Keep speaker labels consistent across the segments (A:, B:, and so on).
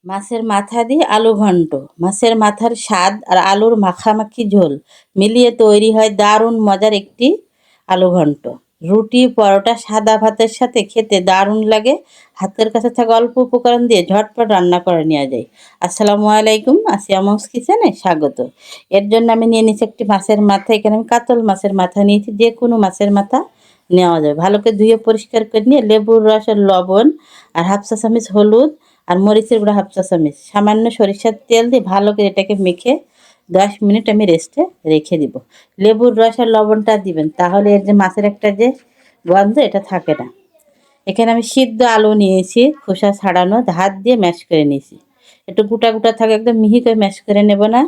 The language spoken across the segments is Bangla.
A: মাছের মাথা দিয়ে আলু ঘন্ট। মাছের মাথার স্বাদ আর আলুর মাখামাখি ঝোল মিলিয়ে তৈরি হয় দারুণ মজার একটি আলু ঘন্ট। রুটি, পরোটা, সাদা ভাতের সাথে খেতে দারুণ লাগে। হাতের কাছে থাকা অল্প উপকরণ দিয়ে ঝটপট রান্না করে নেওয়া যায়। আসসালামু আলাইকুম, আসিয়া মমস কিচেনে স্বাগত। এর জন্য আমি নিয়ে নিচ্ছি একটি মাছের মাথা। এখানে আমি কাতল মাছের মাথা নিয়েছি, যে কোনো মাছের মাথা নেওয়া যাবে। ভালো করে ধুয়ে পরিষ্কার করে নিয়ে লেবুর রস আর লবণ আর হাফ চা চামচ হলুদ আর মরিচের গুঁড়া হাফ চা চামচ, সামান্য সরিষার তেল দিয়ে ভালো করে এটাকে মেখে 10 মিনিট আমি রেস্টে রেখে দিব। লেবুর রস আর লবণটা দিবেন, তাহলে এর যে মাছের একটা যে গন্ধ এটা থাকে না। এখানে আমি সিদ্ধ আলু নিয়েছি, খোসা ছাড়ানো, হাত দিয়ে ম্যাশ করে নিয়েছি। একটু গোটা গোটা থাকে, একদম মিহি করে ম্যাশ করে নেব না।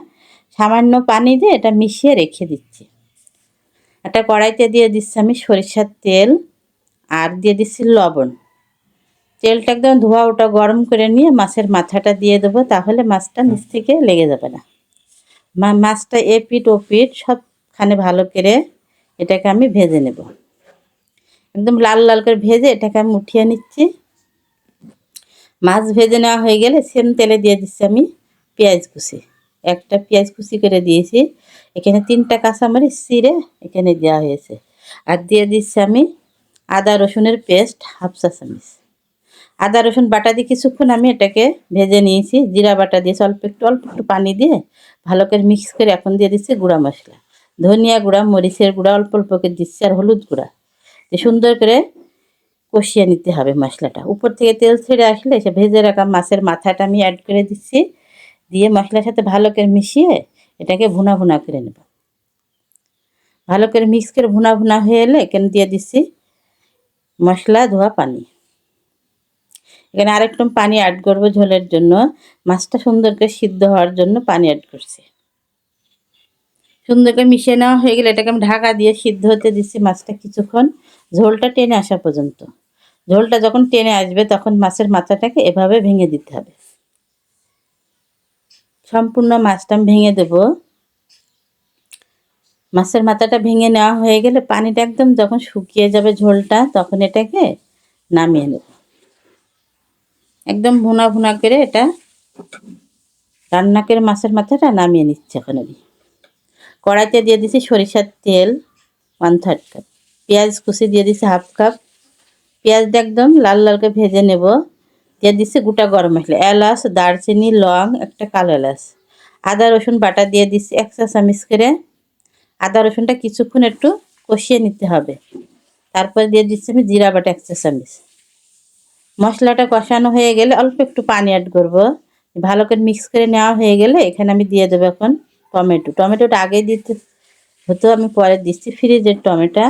A: সামান্য পানি দিয়ে এটা মিশিয়ে রেখে দিচ্ছি। একটা কড়াইতে দিয়ে দিচ্ছি আমি সরিষার তেল আর দিয়ে দিচ্ছি লবণ। তেলটা একদম ধোয়া ওটা গরম করে নিয়ে মাছের মাথাটা দিয়ে দেবো, তাহলে মাছটা নিচ থেকে লেগে যাবে না। মাছটা এপিট ওপিট সবখানে ভালো করে এটাকে আমি ভেজে নেব। একদম লাল লাল করে ভেজে এটাকে আমি উঠিয়ে নিচ্ছি। মাছ ভেজে নেওয়া হয়ে গেলে সেম তেলে দিয়ে দিচ্ছি আমি পেঁয়াজ কুচি। একটা পেঁয়াজ কুচি করে দিয়েছি। এখানে 3টা কাঁচামরিচ চিড়ে এখানে দেওয়া হয়েছে। আর দিয়ে দিচ্ছি আমি আদা রসুনের পেস্ট হাফ চা চামচ। আদা রসুন বাটা দিয়ে কিছুক্ষণ আমি এটাকে ভেজে নিয়েছি। জিরা বাটা দিয়েছি অল্প একটু পানি দিয়ে ভালো করে মিক্স করে এখন দিয়ে দিচ্ছি গুঁড়া মশলা, ধনিয়া গুঁড়া, মরিচের গুঁড়া অল্প করে দিচ্ছি আর হলুদ গুঁড়া। সুন্দর করে কষিয়ে নিতে হবে মশলাটা। উপর থেকে তেল ছেড়ে আসলে সে ভেজে রাখা মাছের মাথাটা আমি অ্যাড করে দিচ্ছি। দিয়ে মশলার সাথে ভালো করে মিশিয়ে এটাকে ভুনা ভুনা করে নেব। ভালো করে মিক্স করে ভুনা ভুনা হয়ে এলে এখানে দিয়ে দিচ্ছি মশলা ধোয়া পানি। এখানে আরেকটু পানি অ্যাড করব ঝোলের জন্য। মাছটা সুন্দর করে সিদ্ধ হওয়ার জন্য পানি অ্যাড করছি। সুন্দর করে মিশিয়ে নেওয়া হয়ে গেলে এটাকে আমি ঢাকা দিয়ে সিদ্ধ হতে দিচ্ছি মাছটা কিছুক্ষণ, ঝোলটা টেনে আসা পর্যন্ত। ঝোলটা যখন টেনে আসবে তখন মাছের মাথাটাকে এভাবে ভেঙে দিতে হবে। সম্পূর্ণ মাছটা আমি ভেঙে দেব। মাছের মাথাটা ভেঙে নেওয়া হয়ে গেলে পানিটা একদম যখন শুকিয়ে যাবে ঝোলটা, তখন এটাকে নামিয়ে নেব। একদম ভুনা ভুনা করে এটা রান্না করে মাছের মাথাটা নামিয়ে নিচ্ছে। এখন আমি কড়াইতে দিয়ে দিচ্ছি সরিষার তেল 1/3 কাপ, পেঁয়াজ কুচি দিয়ে দিচ্ছি হাফ কাপ। পেঁয়াজটা একদম লাল লাল করে ভেজে নেব। দিয়ে দিচ্ছি গোটা গরম মশলা, এলাচ, দারচিনি, লং, একটা কালো এলাচ। আদা রসুন বাটা দিয়ে দিচ্ছি 1 চা চামচ করে। আদা রসুনটা কিছুক্ষণ একটু কষিয়ে নিতে হবে। তারপর দিয়ে দিচ্ছি আমি জিরা বাটা 1 চা চামচ। মশলাটা কষানো হয়ে গেলে অল্প একটু পানি অ্যাড করব। ভালো করে মিক্স করে নেওয়া হয়ে গেলে এখানে আমি দিয়ে দেবো এখন টমেটোটা আগে দিতে হতো, আমি পরে দিচ্ছি ফ্রিজের টমেটো।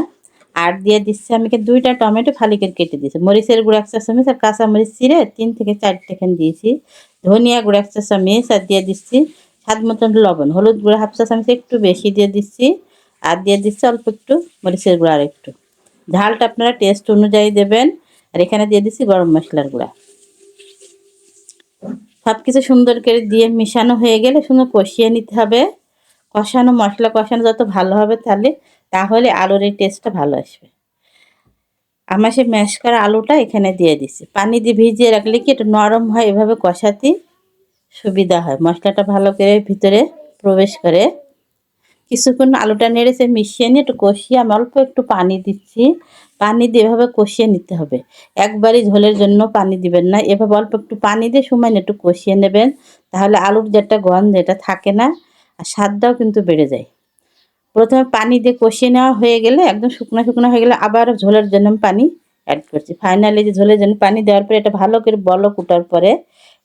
A: আর দিয়ে দিচ্ছি আমি 2টা টমেটো ফালি করে কেটে দিয়েছি। মরিচের গুঁড়া 1 চা চামচ আর কাঁচা মরিচ চিড়ে 3 থেকে 4টে এখানে দিয়েছি। ধনিয়া গুঁড়া 1 চা চামচ আর দিয়ে দিচ্ছি স্বাদ মতন লবণ। হলুদ গুঁড়া হাফ চা চামচ একটু বেশি দিয়ে দিচ্ছি। আর দিয়ে দিচ্ছি অল্প একটু মরিচের গুঁড়া আর একটু। ঝালটা আপনারা টেস্ট অনুযায়ী দেবেন। আর এখানে দিয়ে দিচ্ছি গরম মশলার গুঁড়া। সব কিছু সুন্দর করে দিয়ে মিশানো হয়ে গেলে সুন্দর কষিয়ে নিতে হবে। মশলা কষানো যত ভালো হবে তাহলে আলুর এই টেস্টটা ভালো আসবে। আমার সেই ম্যাশ করা আলুটা এখানে দিয়ে দিচ্ছি। পানি দিয়ে ভিজিয়ে রাখলে কি একটু নরম হয়, এভাবে কষাতে সুবিধা হয়, মশলাটা ভালো করে ভিতরে প্রবেশ করে। কিছুক্ষণ আলুটা নেড়েছে মিশিয়ে নিয়ে একটু কষিয়ে আমি অল্প একটু পানি দিচ্ছি। পানি দিয়ে এভাবে কষিয়ে নিতে হবে। একবারই ঝোলের জন্য পানি দিবেন না, এভাবে অল্প একটু পানি দিয়ে সময় একটু কষিয়ে নেবেন। তাহলে আলুর যে একটা গন্ধ এটা থাকে না, আর স্বাদটাও কিন্তু বেড়ে যায়। প্রথমে পানি দিয়ে কষিয়ে নেওয়া হয়ে গেলে একদম শুকনো শুকনো হয়ে গেলে আবার ঝোলের জন্য আমি পানি অ্যাড করছি। ফাইনালি যে ঝোলের জন্য পানি দেওয়ার পরে এটা ভালো করে বলক ওঠার পরে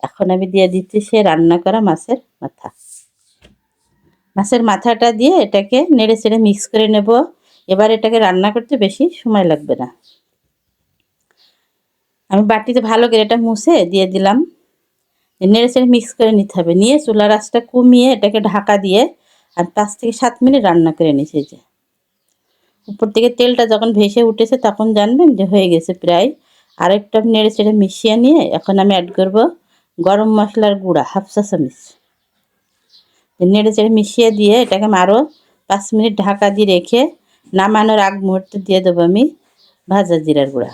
A: এখন আমি দিয়ে দিচ্ছি সে রান্না করা মাছের মাথা। মাছের মাথাটা দিয়ে এটাকে নেড়ে চেড়ে মিক্স করে নেব। এবার এটাকে রান্না করতে বেশি সময় লাগবে না। আমি বাটিতে ভালো করে এটা মুছে দিয়ে দিলাম। নেড়ে চেড়ে মিক্স করে নিতে হবে। নিয়ে চুলার আঁচটা কমিয়ে এটাকে ঢাকা দিয়ে আর 5 থেকে 7 মিনিট রান্না করে নিয়েছি। যে উপর থেকে তেলটা যখন ভেসে উঠেছে তখন জানবেন যে হয়ে গেছে প্রায়। আরেকটা নেড়ে চেড়ে মিশিয়ে নিয়ে এখন আমি অ্যাড করব গরম মশলার গুঁড়া হাফ চা চামচ। নেড়ে চেড়ে মিশিয়ে দিয়ে এটাকে আরও 5 মিনিট ঢাকা দিয়ে রেখে নামানোর আগ মুহূর্তে দিয়ে দেবো আমি ভাজা জিরার গুঁড়া।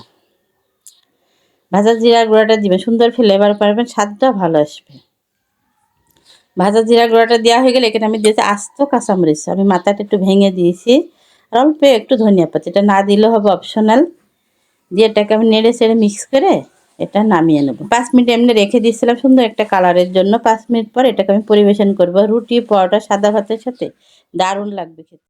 A: ভাজা জিরার গুঁড়াটা দিবেন, সুন্দর ফ্লেভার পাবেন, স্বাদটা ভালো আসবে। ভাজা জিরা গুঁড়াটা দেওয়া হয়ে গেলে এখানে আমি দিয়েছি আস্ত কাঁচামরিচ, আমি মাথাটা একটু ভেঙে দিয়েছি, আর অল্প একটু ধনিয়া পাতা, এটা না দিলেও হবে, অপশনাল। দিয়ে এটাকে আমি নেড়ে চেড়ে মিক্স করে এটা নামিয়ে নেব। 5 মিনিট এমনি রেখে দিয়েছিলাম সুন্দর একটা কালারের জন্য। 5 মিনিট পর এটাকে আমি পরিবেশন করব রুটি, পরোটা, সাদা ভাতের সাথে। দারুণ লাগবে খেতে।